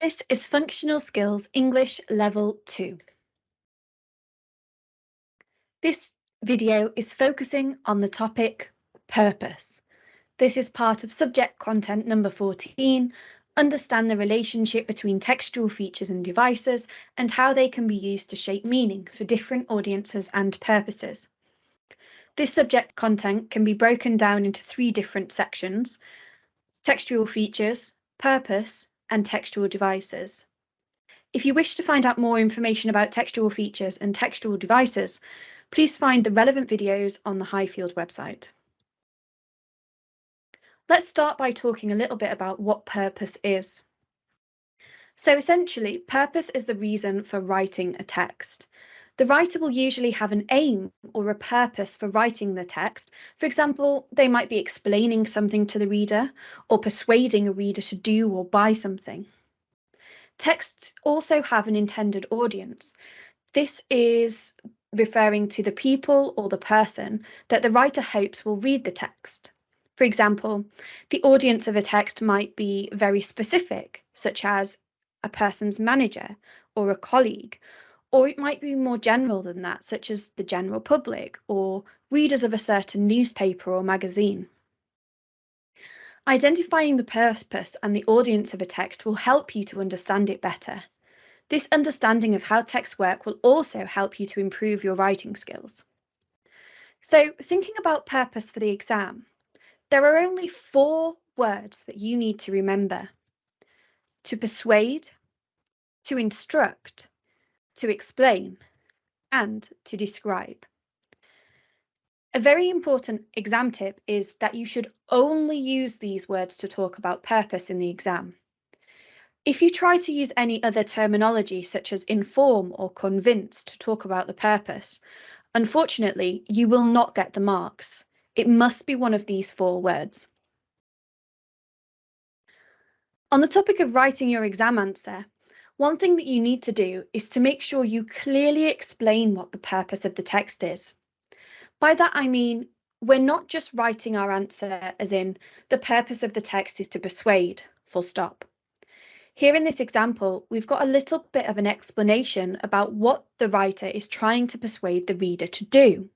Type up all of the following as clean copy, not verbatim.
This is Functional Skills English Level 2. This video is focusing on the topic purpose. This is part of subject content number 14, understand the relationship between textual features and devices and how they can be used to shape meaning for different audiences and purposes. This subject content can be broken down into 3 different sections: textual features, purpose, and textual devices. If you wish to find out more information about textual features and textual devices, please find the relevant videos on the Highfield website. Let's start by talking a little bit about what purpose is. So essentially, purpose is the reason for writing a text. The writer will usually have an aim or a purpose for writing the text. For example, they might be explaining something to the reader or persuading a reader to do or buy something. Texts also have an intended audience. This is referring to the people or the person that the writer hopes will read the text. For example, the audience of a text might be very specific, such as a person's manager or a colleague, or it might be more general than that, such as the general public or readers of a certain newspaper or magazine. Identifying the purpose and the audience of a text will help you to understand it better. This understanding of how texts work will also help you to improve your writing skills. So, thinking about purpose for the exam, there are only 4 words that you need to remember: to persuade, to instruct, to explain, and to describe. A very important exam tip is that you should only use these words to talk about purpose in the exam. If you try to use any other terminology such as inform or convince to talk about the purpose, unfortunately, you will not get the marks. It must be one of these 4 words. On the topic of writing your exam answer, one thing that you need to do is to make sure you clearly explain what the purpose of the text is. By that I mean, we're not just writing our answer as in, the purpose of the text is to persuade, full stop. Here in this example, we've got a little bit of an explanation about what the writer is trying to persuade the reader to do.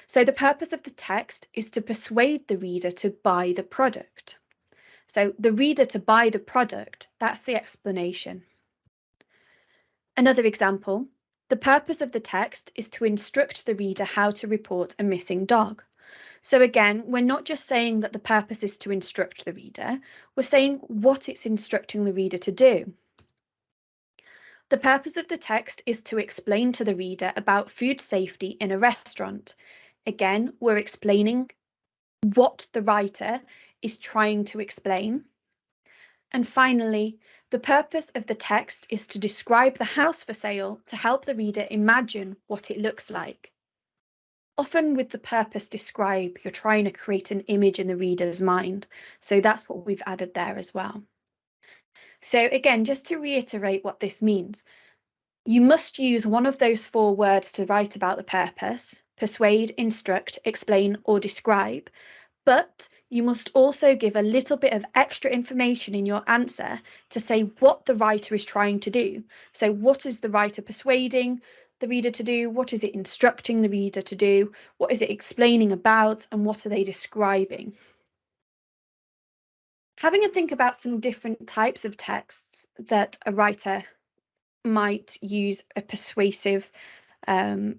So the purpose of the text is to persuade the reader to buy the product. So the reader to buy the product, that's the explanation. Another example, the purpose of the text is to instruct the reader how to report a missing dog. So again, we're not just saying that the purpose is to instruct the reader, we're saying what it's instructing the reader to do. The purpose of the text is to explain to the reader about food safety in a restaurant. Again, we're explaining what the writer is trying to explain. And finally, the purpose of the text is to describe the house for sale to help the reader imagine what it looks like. Often with the purpose describe, you're trying to create an image in the reader's mind. So that's what we've added there as well. So again, just to reiterate what this means, you must use one of those 4 words to write about the purpose: persuade, instruct, explain, or describe. But you must also give a little bit of extra information in your answer to say what the writer is trying to do. So what is the writer persuading the reader to do? What is it instructing the reader to do? What is it explaining about? And what are they describing? Having a think about some different types of texts that a writer might use a persuasive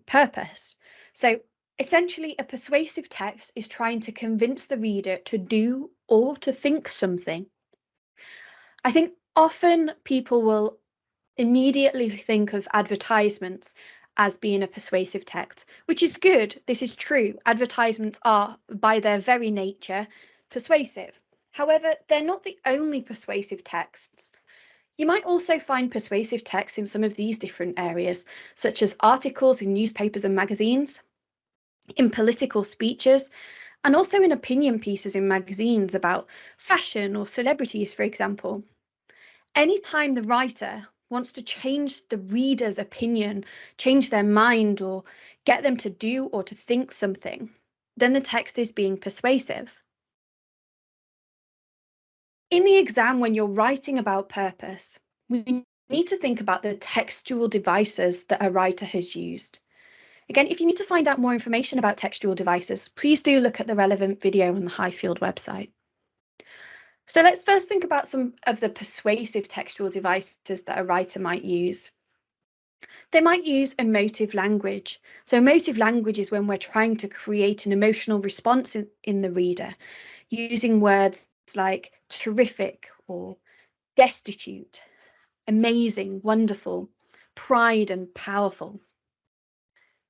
purpose. So essentially, a persuasive text is trying to convince the reader to do or to think something. I think often people will immediately think of advertisements as being a persuasive text, which is good. This is true. Advertisements are, by their very nature, persuasive. However, they're not the only persuasive texts. You might also find persuasive texts in some of these different areas, such as articles in newspapers and magazines, in political speeches, and also in opinion pieces in magazines about fashion or celebrities, for example. Anytime the writer wants to change the reader's opinion, change their mind, or get them to do or to think something, then the text is being persuasive. In the exam, when you're writing about purpose, we need to think about the textual devices that a writer has used. Again, if you need to find out more information about textual devices, please do look at the relevant video on the Highfield website. So let's first think about some of the persuasive textual devices that a writer might use. They might use emotive language. So emotive language is when we're trying to create an emotional response in the reader, using words like terrific or destitute, amazing, wonderful, pride and powerful.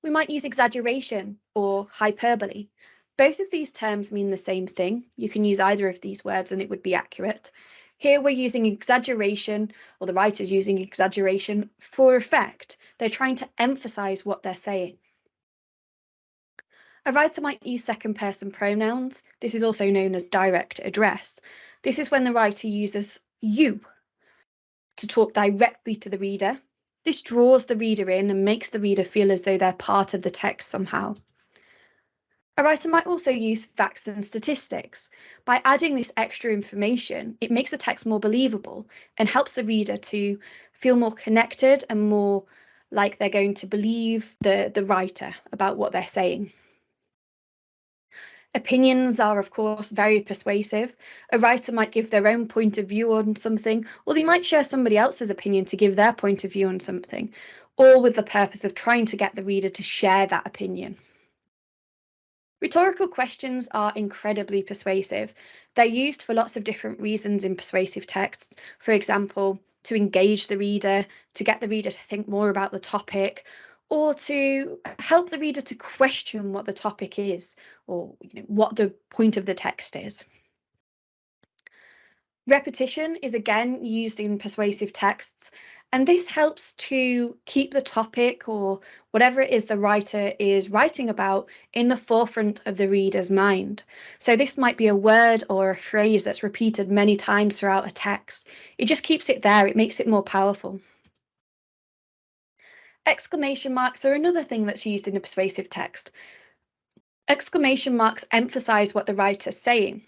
We might use exaggeration or hyperbole. Both of these terms mean the same thing. You can use either of these words and it would be accurate. Here we're using exaggeration, or the writer's using exaggeration for effect. They're trying to emphasize what they're saying. A writer might use second person pronouns. This is also known as direct address. This is when the writer uses you to talk directly to the reader. This draws the reader in and makes the reader feel as though they're part of the text somehow. A writer might also use facts and statistics. By adding this extra information, it makes the text more believable and helps the reader to feel more connected and more like they're going to believe the writer about what they're saying. Opinions are, of course, very persuasive. A writer might give their own point of view on something, or they might share somebody else's opinion to give their point of view on something, all with the purpose of trying to get the reader to share that opinion. Rhetorical questions are incredibly persuasive. They're used for lots of different reasons in persuasive texts. For example, to engage the reader, to get the reader to think more about the topic, or to help the reader to question what the topic is, or what the point of the text is. Repetition is again used in persuasive texts, and this helps to keep the topic or whatever it is the writer is writing about in the forefront of the reader's mind. So this might be a word or a phrase that's repeated many times throughout a text. It just keeps it there, it makes it more powerful. Exclamation marks are another thing that's used in a persuasive text. Exclamation marks emphasize what the writer's saying.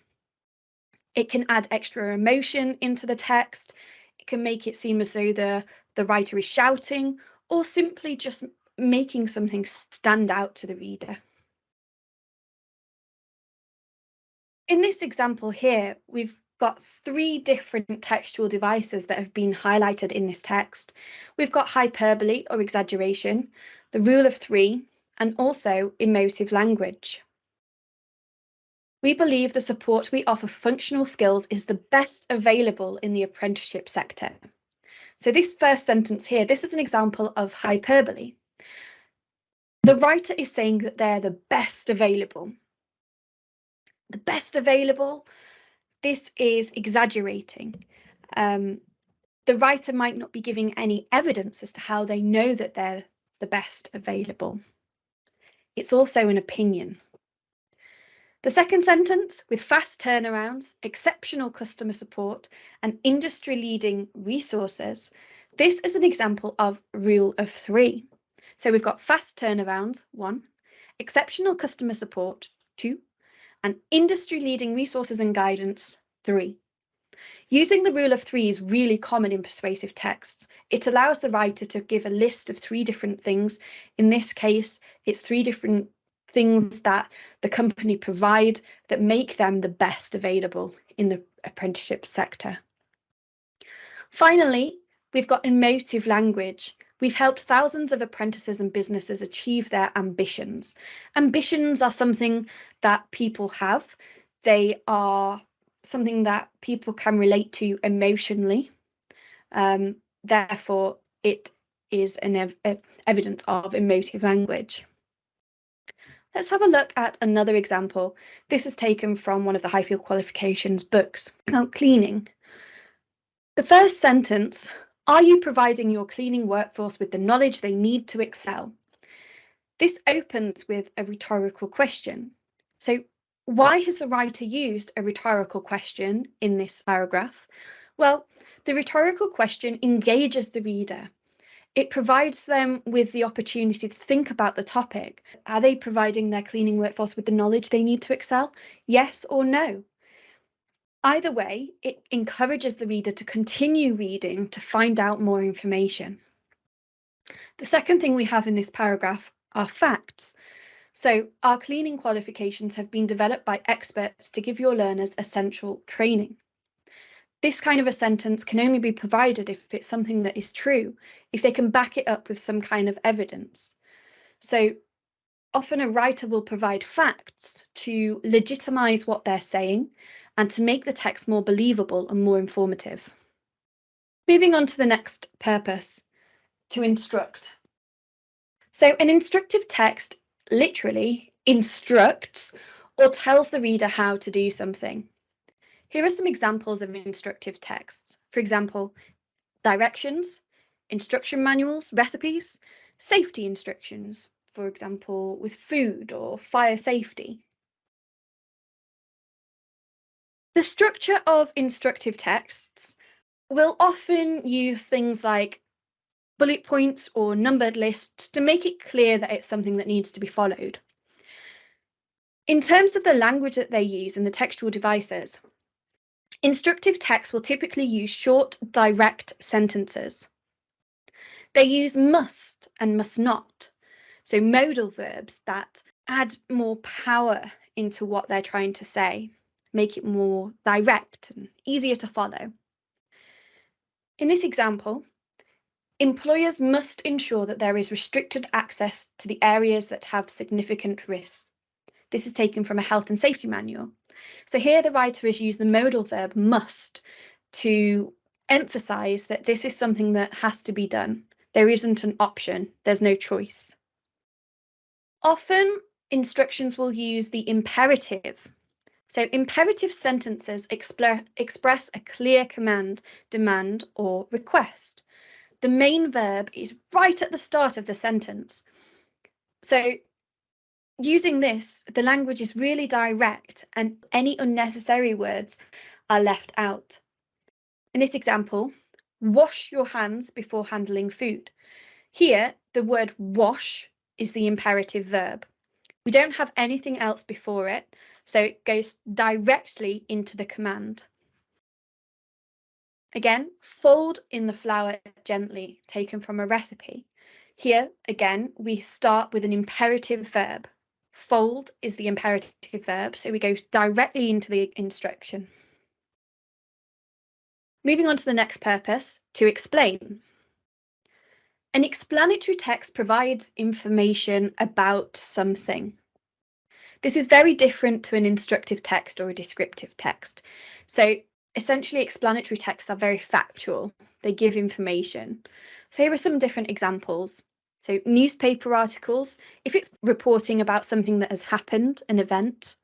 It can add extra emotion into the text. It can make it seem as though the writer is shouting or simply just making something stand out to the reader. In this example here, we've got 3 different textual devices that have been highlighted in this text. We've got hyperbole or exaggeration, the rule of 3, and also emotive language. We believe the support we offer for functional skills is the best available in the apprenticeship sector. So this first sentence here, this is an example of hyperbole. The writer is saying that they're the best available. The best available, this is exaggerating. The writer might not be giving any evidence as to how they know that they're the best available. It's also an opinion. The second sentence, with fast turnarounds, exceptional customer support, and industry-leading resources, this is an example of rule of 3. So we've got fast turnarounds, 1, exceptional customer support, 2, and industry-leading resources and guidance, 3. Using the rule of 3 is really common in persuasive texts. It allows the writer to give a list of 3 different things. In this case, it's 3 different things that the company provide that make them the best available in the apprenticeship sector. Finally, we've got emotive language. We've helped thousands of apprentices and businesses achieve their ambitions. Ambitions are something that people have. They are something that people can relate to emotionally. Therefore, it is an evidence of emotive language. Let's have a look at another example. This is taken from one of the Highfield Qualifications books about cleaning. The first sentence, are you providing your cleaning workforce with the knowledge they need to excel? This opens with a rhetorical question. So why has the writer used a rhetorical question in this paragraph? Well, the rhetorical question engages the reader. It provides them with the opportunity to think about the topic. Are they providing their cleaning workforce with the knowledge they need to excel? Yes or no? Either way, it encourages the reader to continue reading to find out more information. The second thing we have in this paragraph are facts. So, our cleaning qualifications have been developed by experts to give your learners essential training. This kind of a sentence can only be provided if it's something that is true, if they can back it up with some kind of evidence. So, often a writer will provide facts to legitimize what they're saying and to make the text more believable and more informative. Moving on to the next purpose, to instruct. So, an instructive text literally instructs or tells the reader how to do something. Here are some examples of instructive texts. For example, directions, instruction manuals, recipes, safety instructions, for example, with food or fire safety. The structure of instructive texts will often use things like bullet points or numbered lists to make it clear that it's something that needs to be followed. In terms of the language that they use in the textual devices, instructive text will typically use short, direct sentences. They use must and must not, so modal verbs that add more power into what they're trying to say, make it more direct and easier to follow. In this example, employers must ensure that there is restricted access to the areas that have significant risks. This is taken from a health and safety manual. So here the writer has used the modal verb must to emphasize that this is something that has to be done. There isn't an option, there's no choice. Often instructions will use the imperative. So imperative sentences express a clear command, demand, or request. The main verb is right at the start of the sentence. So using this, the language is really direct and any unnecessary words are left out. In this example, wash your hands before handling food. Here, the word wash is the imperative verb. We don't have anything else before it, so it goes directly into the command. Again, fold in the flour gently, taken from a recipe. Here, again, we start with an imperative verb. Fold is the imperative verb, so we go directly into the instruction. Moving on to the next purpose, to explain. An explanatory text provides information about something. This is very different to an instructive text or a descriptive text. So essentially, explanatory texts are very factual. They give information. So here are some different examples. So newspaper articles, if it's reporting about something that has happened, an event.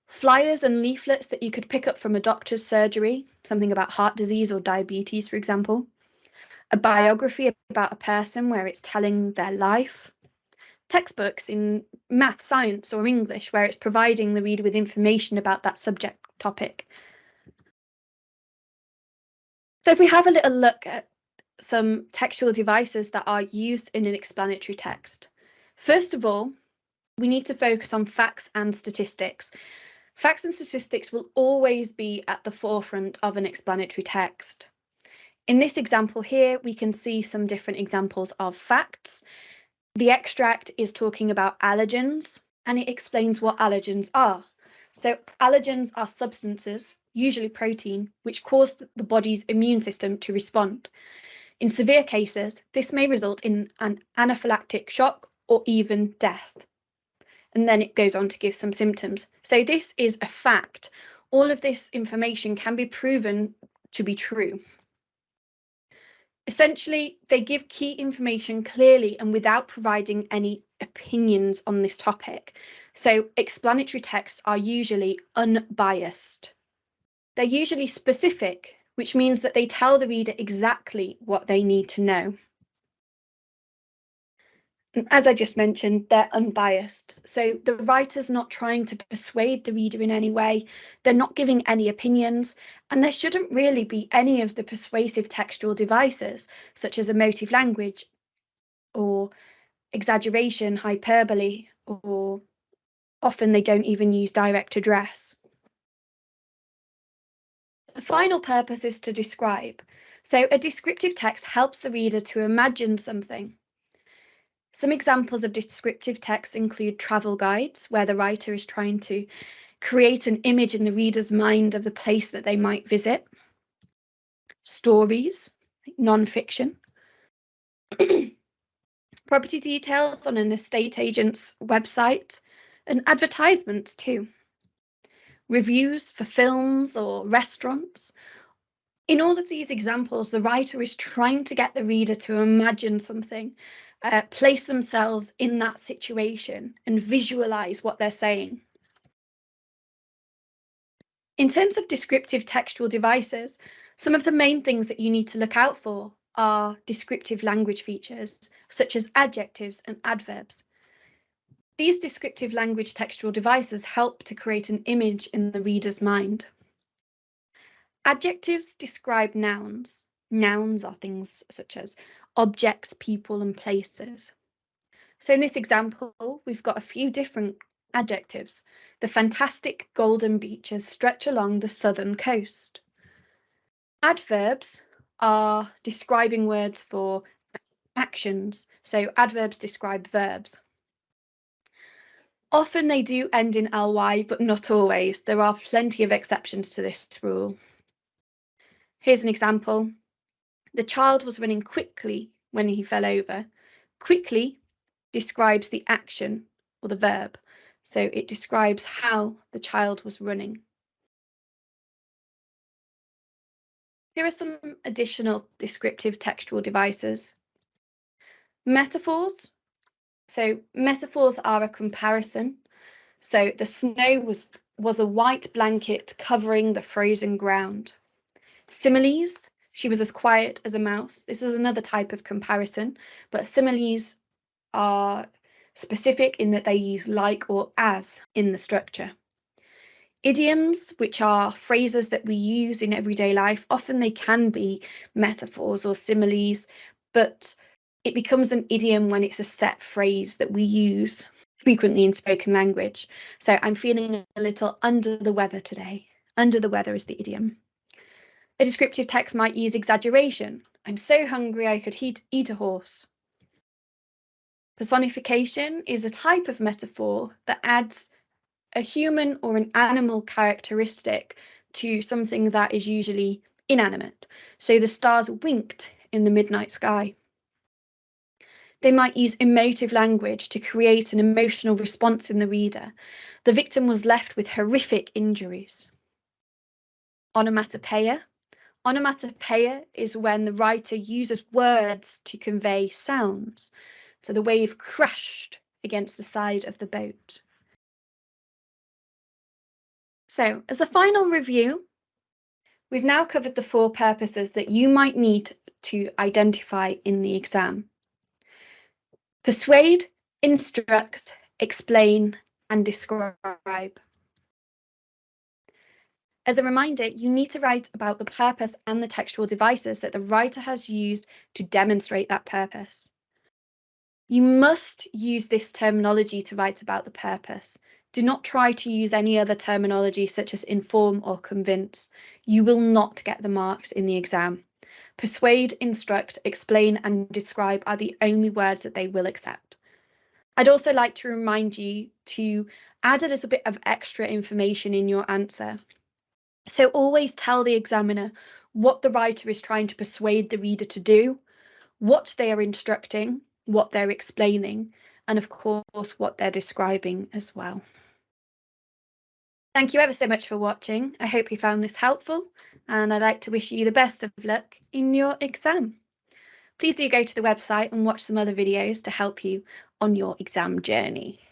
Flyers and leaflets that you could pick up from a doctor's surgery, something about heart disease or diabetes, for example. A biography about a person where it's telling their life. Textbooks in math, science, or English where it's providing the reader with information about that subject topic. So if we have a little look at some textual devices that are used in an explanatory text. First of all, we need to focus on facts and statistics. Facts and statistics will always be at the forefront of an explanatory text. In this example here, we can see some different examples of facts. The extract is talking about allergens, and it explains what allergens are. So allergens are substances, usually protein, which cause the body's immune system to respond. In severe cases, this may result in an anaphylactic shock or even death. And then it goes on to give some symptoms. So this is a fact. All of this information can be proven to be true. Essentially, they give key information clearly and without providing any opinions on this topic. So explanatory texts are usually unbiased. They're usually specific, which means that they tell the reader exactly what they need to know. As I just mentioned, they're unbiased. So the writer's not trying to persuade the reader in any way. They're not giving any opinions, and there shouldn't really be any of the persuasive textual devices, such as emotive language or exaggeration, hyperbole, or often they don't even use direct address. The final purpose is to describe. So a descriptive text helps the reader to imagine something. Some examples of descriptive text include travel guides, where the writer is trying to create an image in the reader's mind of the place that they might visit. Stories, non-fiction. Property details on an estate agent's website, and advertisements too. Reviews for films or restaurants. In all of these examples, the writer is trying to get the reader to imagine something, place themselves in that situation and visualize what they're saying. In terms of descriptive textual devices, some of the main things that you need to look out for are descriptive language features, such as adjectives and adverbs. These descriptive language textual devices help to create an image in the reader's mind. Adjectives describe nouns. Nouns are things such as objects, people, and places. So in this example, we've got a few different adjectives. The fantastic golden beaches stretch along the southern coast. Adverbs are describing words for actions. So adverbs describe verbs. Often they do end in ly, but not always. There are plenty of exceptions to this rule. Here's an example. The child was running quickly when he fell over. Quickly describes the action or the verb. So it describes how the child was running. Here are some additional descriptive textual devices. Metaphors. So metaphors are a comparison. So the snow was a white blanket covering the frozen ground. Similes. She was as quiet as a mouse. This is another type of comparison, but similes are specific in that they use like or as in the structure. Idioms, which are phrases that we use in everyday life, often they can be metaphors or similes, but it becomes an idiom when it's a set phrase that we use frequently in spoken language. So I'm feeling a little under the weather today. Under the weather is the idiom. A descriptive text might use exaggeration. I'm so hungry I could eat a horse. Personification is a type of metaphor that adds a human or an animal characteristic to something that is usually inanimate. So the stars winked in the midnight sky. They might use emotive language to create an emotional response in the reader. The victim was left with horrific injuries. Onomatopoeia. Onomatopoeia is when the writer uses words to convey sounds. So the wave crashed against the side of the boat. So as a final review, we've now covered the 4 purposes that you might need to identify in the exam. Persuade, instruct, explain, and describe. As a reminder, you need to write about the purpose and the textual devices that the writer has used to demonstrate that purpose. You must use this terminology to write about the purpose. Do not try to use any other terminology such as inform or convince. You will not get the marks in the exam. Persuade, instruct, explain, and describe are the only words that they will accept. I'd also like to remind you to add a little bit of extra information in your answer. So always tell the examiner what the writer is trying to persuade the reader to do, what they are instructing, what they're explaining, and of course what they're describing as well. Thank you ever so much for watching. I hope you found this helpful, and I'd like to wish you the best of luck in your exam. Please do go to the website and watch some other videos to help you on your exam journey.